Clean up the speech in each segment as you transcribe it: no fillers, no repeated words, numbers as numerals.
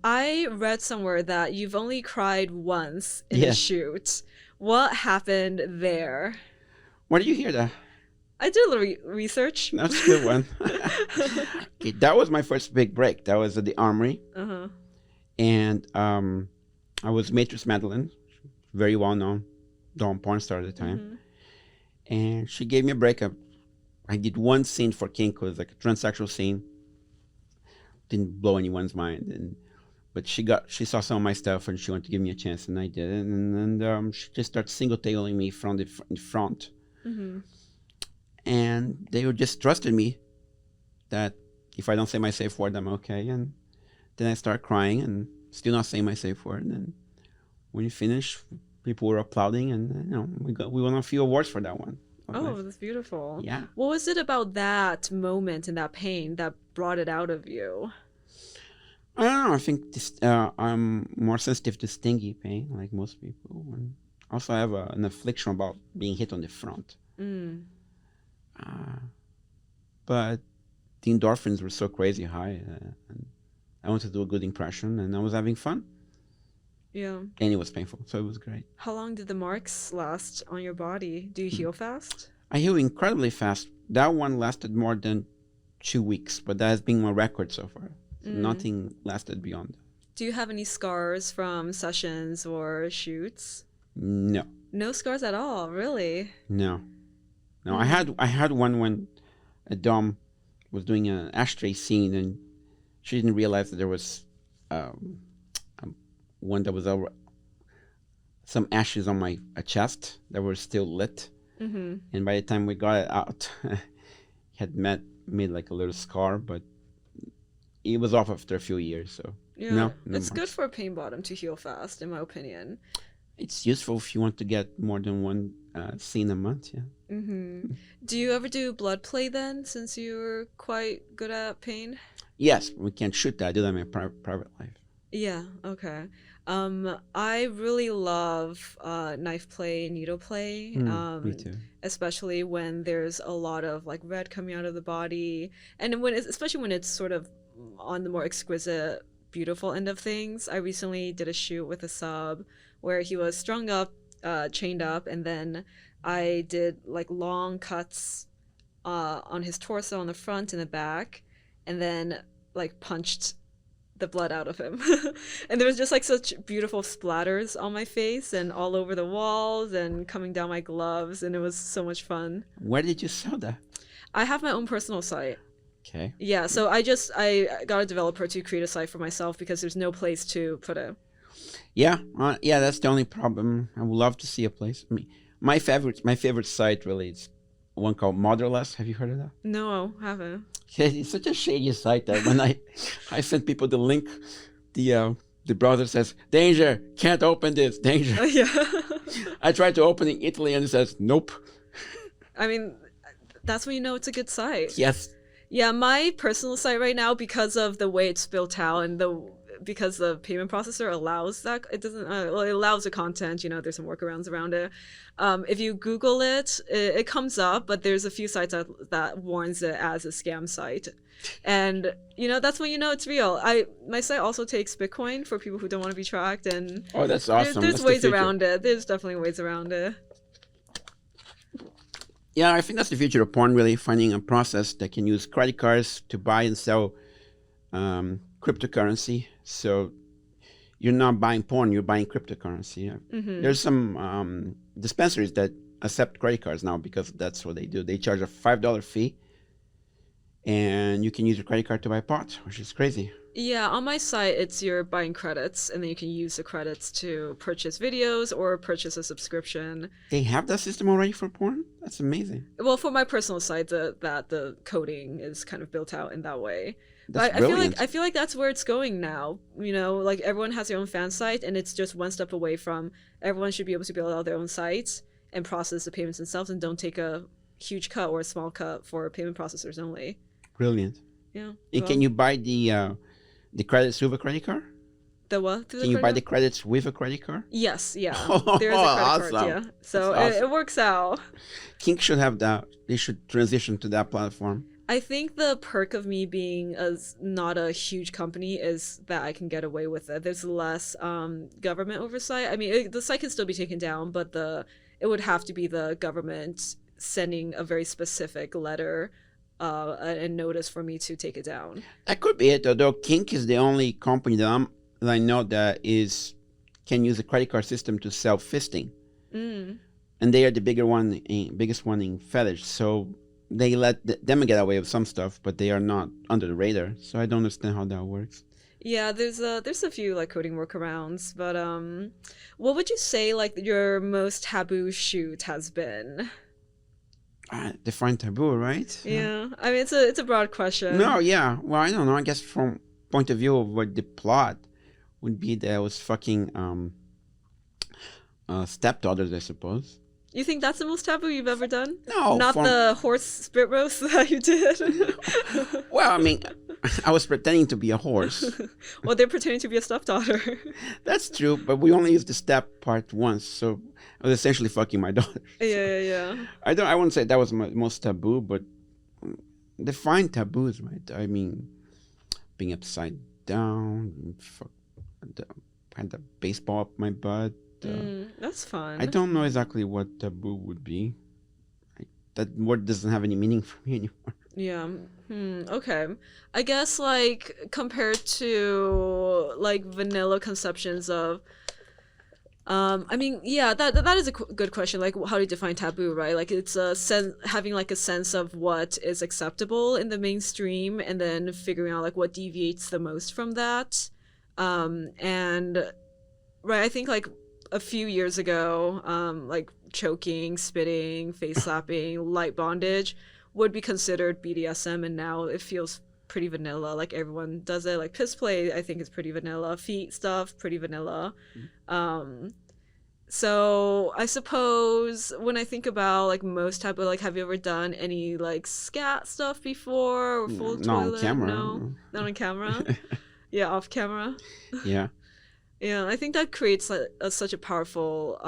I read somewhere that you've only cried once in a Yeah. shoot. What happened there? Where do you hear that? I did a little research. That's a good one. Okay, that was my first big break. That was at the Armory. Uh-huh. And I was Matrix Madeline, very well known, Dawn porn star at the time. Mm-hmm. And she gave me a break. I did one scene for Kink, it was like a transsexual scene. Didn't blow anyone's mind. But she saw some of my stuff and she wanted to give me a chance, and I did it. And she just started single tailing me from in front. Mm-hmm. And they just trusted me that if I don't say my safe word, I'm okay. And then I start crying and still not saying my safe word. And when you finish, people were applauding, and we won a few awards for that one. Oh, that's beautiful. Yeah. What was it about that moment and that pain that brought it out of you? I don't know. I think I'm more sensitive to stingy pain, like most people. And also, I have an affliction about being hit on the front. Mm. But the endorphins were so crazy high, and I wanted to do a good impression, and I was having fun. Yeah. And it was painful, so it was great. How long did the marks last on your body? Do you heal fast? I heal incredibly fast. That one lasted more than 2 weeks, but that has been my record so far. So nothing lasted beyond that. Do you have any scars from sessions or shoots? No. No scars at all, really? No. I had one when a dom was doing an ashtray scene, and she didn't realize that there was one that was over some ashes on my chest that were still lit. Mm-hmm. And by the time we got it out, it had made like a little scar, but it was off after a few years. So Yeah, no it's good marks. for a pain bottom to heal fast, in my opinion. It's useful if you want to get more than one scene a month. Yeah. Mm-hmm. Do you ever do blood play then, since you're quite good at pain? Yes, we can't shoot that. I do that in my private life. Yeah, okay. I really love knife play, needle play, Me too. especially when there's a lot of like red coming out of the body, and especially when it's sort of on the more exquisite, beautiful end of things. I recently did a shoot with a sub where he was strung up, chained up, and then I did like long cuts on his torso on the front and the back, and then like punched the blood out of him. And there was just like such beautiful splatters on my face and all over the walls and coming down my gloves, and it was so much fun. Where did you sell that? I have my own personal site. Okay. Yeah, so I got a developer to create a site for myself because there's no place to put it. Yeah, that's the only problem. I would love to see a place. I mean, my favorite site really is one called Motherless. Have you heard of that? No, haven't. It's such a shady site that when I send people the link, the browser says, "Danger, can't open this, danger." Yeah. I tried to open in Italy and it says, "Nope." I mean, that's when you know it's a good site. Yes. Yeah, my personal site right now, because of the way it's built out and because the payment processor allows that, it doesn't, well, it allows the content, there's some workarounds around it. If you Google it, it comes up, but there's a few sites that warns it as a scam site. And, that's when you know it's real. My site also takes Bitcoin for people who don't want to be tracked. And oh, that's awesome. There's that's ways around it. There's definitely ways around it. Yeah, I think that's the future of porn, really, finding a process that can use credit cards to buy and sell cryptocurrency. So you're not buying porn, you're buying cryptocurrency. Mm-hmm. There's some dispensaries that accept credit cards now because that's what they do. They charge a $5 fee, and you can use your credit card to buy pot, which is crazy. Yeah, on my site, you're buying credits, and then you can use the credits to purchase videos or purchase a subscription. They have that system already for porn? That's amazing. Well, for my personal site, the coding is kind of built out in that way. That's But brilliant. I feel like that's where it's going now. Like everyone has their own fan site, and it's just one step away from everyone should be able to build out their own sites and process the payments themselves, and don't take a huge cut or a small cut for payment processors only. Brilliant. Yeah. And Well, can you buy the credits with a credit card? the what? Can you buy the credits with a credit card? Yes, yeah. Oh, There's a credit card, awesome. yeah. So That's awesome. it works out. Kink should have that. They should transition to that platform. I think the perk of me being not a huge company is that I can get away with it. There's less government oversight. I mean, the site can still be taken down, but it would have to be the government sending a very specific letter and notice for me to take it down. That could be it. Although Kink is the only company that I know that can use a credit card system to sell fisting, Mm. and they are the biggest one in fetish. So they let them get away with some stuff, but they are not under the radar. So I don't understand how that works. Yeah, there's a few like coding workarounds, but what would you say like your most taboo shoot has been? Define taboo, right? Yeah, I mean it's a broad question. No, yeah. Well, I don't know. I guess from point of view of what the plot would be, that I was fucking stepdaughters, I suppose. You think that's the most taboo you've ever done? No, Not the horse spit roast that you did. Well, I mean, I was pretending to be a horse. Well, they're pretending to be a stepdaughter. That's true, but we only used the step part once, so I was essentially fucking my daughter. Yeah. I wouldn't say that was my most taboo, but define taboos, right? I mean, being upside down, had a baseball up my butt. That's fun. I don't know exactly what taboo would be. That word doesn't have any meaning for me anymore. Yeah. Okay. I guess like compared to like vanilla conceptions of I mean, yeah, that is a good question. Like, how do you define taboo, right? Like, it's having like a sense of what is acceptable in the mainstream, and then figuring out like what deviates the most from that. And right, I think like a few years ago, like choking, spitting, face slapping, light bondage would be considered BDSM, and now it feels pretty vanilla. Like everyone does it. Like piss play, I think is pretty vanilla. Feet stuff, pretty vanilla. So I suppose when I think about like most type of like, have you ever done any like scat stuff before or full Not on toilet? camera. No, not on camera. Yeah, off camera. Yeah. Yeah, I think that creates such a powerful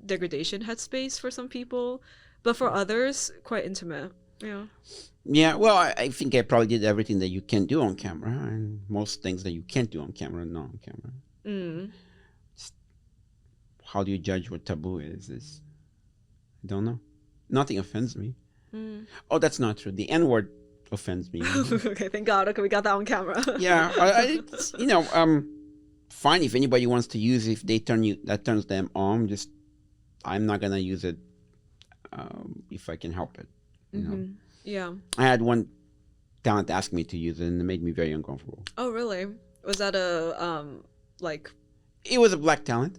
degradation headspace for some people, but for others, quite intimate. Yeah. Yeah, well, I think I probably did everything that you can do on camera, and most things that you can't do on camera, not on camera. How do you judge what taboo is? I don't know. Nothing offends me. Oh, that's not true. The N-word offends me. Okay, thank God. Okay, we got that on camera. Yeah, fine if anybody wants to use it, if that turns them on. Just I'm not gonna use it if I can help it. You know. Yeah. I had one talent ask me to use it, and it made me very uncomfortable. Oh, really? Was that a like? It was a black talent,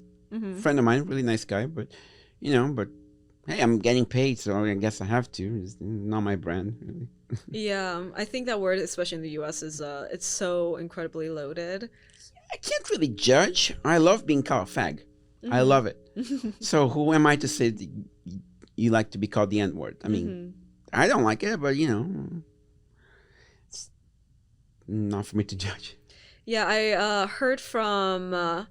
friend of mine, really nice guy, but hey, I'm getting paid, so I guess I have to. It's not my brand, really. Yeah, I think that word, especially in the U.S., is it's so incredibly loaded. I can't really judge. I love being called a fag. I love it. So who am I to say that you like to be called the N-word? I mean, I don't like it, but it's not for me to judge. Yeah, I heard from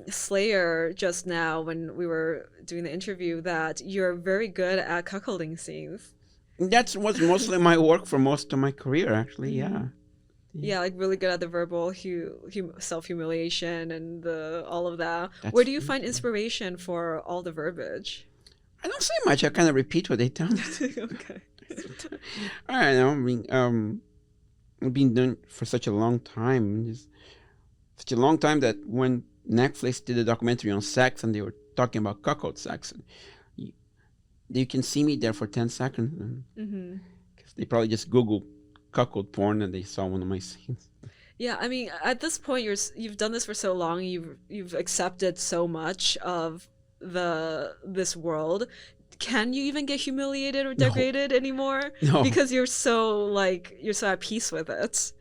Slayer just now when we were doing the interview that you're very good at cuckolding scenes. That was mostly my work for most of my career, actually. Yeah. Yeah, like really good at the verbal self-humiliation and all of that. That's Where do you find inspiration for all the verbiage? I don't say much. I kind of repeat what they tell me. Okay. I don't know. I mean, I've been doing it for such a long time. Such a long time that when Netflix did a documentary on sex and they were talking about cuckold sex, you can see me there for 10 seconds. Because they probably just Googled cuckold porn and they saw one of my scenes. Yeah, I mean, at this point, you've done this for so long. You've accepted so much of this world. Can you even get humiliated or degraded anymore? No. Because you're so at peace with it.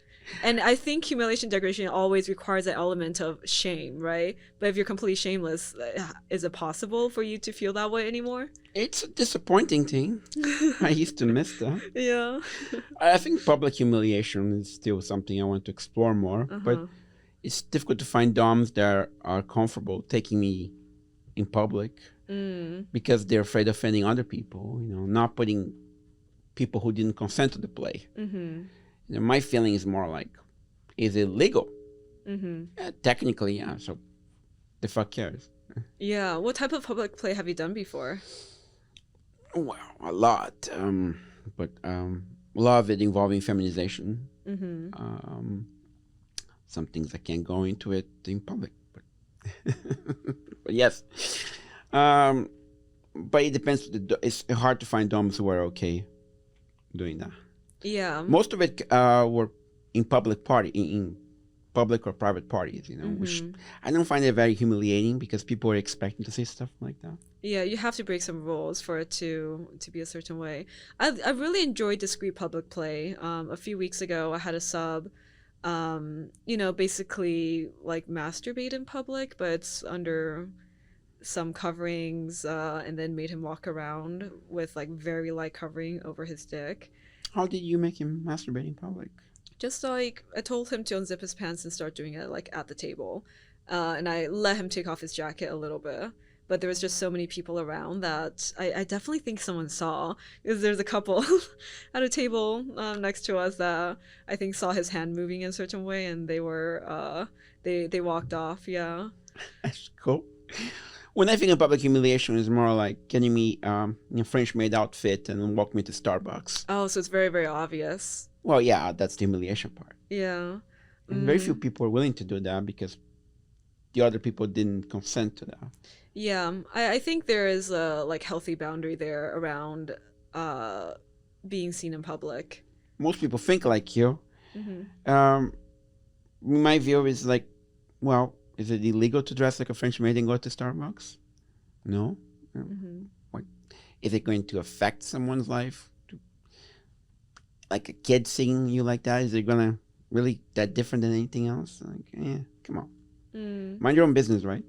And I think humiliation, degradation always requires an element of shame, right? But if you're completely shameless, is it possible for you to feel that way anymore? It's a disappointing thing. I used to miss that. Yeah. I think public humiliation is still something I want to explore more. But it's difficult to find doms that are comfortable taking me in public because they're afraid of offending other people. Not putting people who didn't consent to the play. Mm-hmm. And my feeling is more like, is it legal? Mm-hmm. Technically, yeah. So the fuck cares? Yeah. What type of public play have you done before? Well, a lot, but a lot of it involving feminization. Mm-hmm. Some things I can't go into it in public, but but yes. Um, but it depends. It's hard to find doms who are okay doing that. Yeah. Most of it were in public in public or private parties, which Mm-hmm. I don't find it very humiliating because people are expecting to see stuff like that. Yeah, you have to break some rules for it to be a certain way. I really enjoyed discreet public play. A few weeks ago, I had a sub, basically like masturbate in public, but it's under some coverings, and then made him walk around with like very light covering over his dick. How did you make him masturbate in public? Just like I told him to unzip his pants and start doing it like at the table, and I let him take off his jacket a little bit. But there was just so many people around that I definitely think someone saw, because there's a couple at a table next to us that I think saw his hand moving in a certain way, and they were they walked off. Yeah. That's cool. When I think of public humiliation, it's more like getting me in a French maid outfit and walk me to Starbucks. Oh, so it's very very obvious. Well, yeah, that's the humiliation part. Yeah. And very few people are willing to do that because the other people didn't consent to that. Yeah, I think there is a like healthy boundary there around being seen in public. Most people think like you. Mm-hmm. My view is like, well, is it illegal to dress like a French maid and go to Starbucks? No. Mm-hmm. What, is it going to affect someone's life? Like a kid seeing you like that, is it gonna really that different than anything else? Like, yeah, come on. Mm. Mind your own business, right?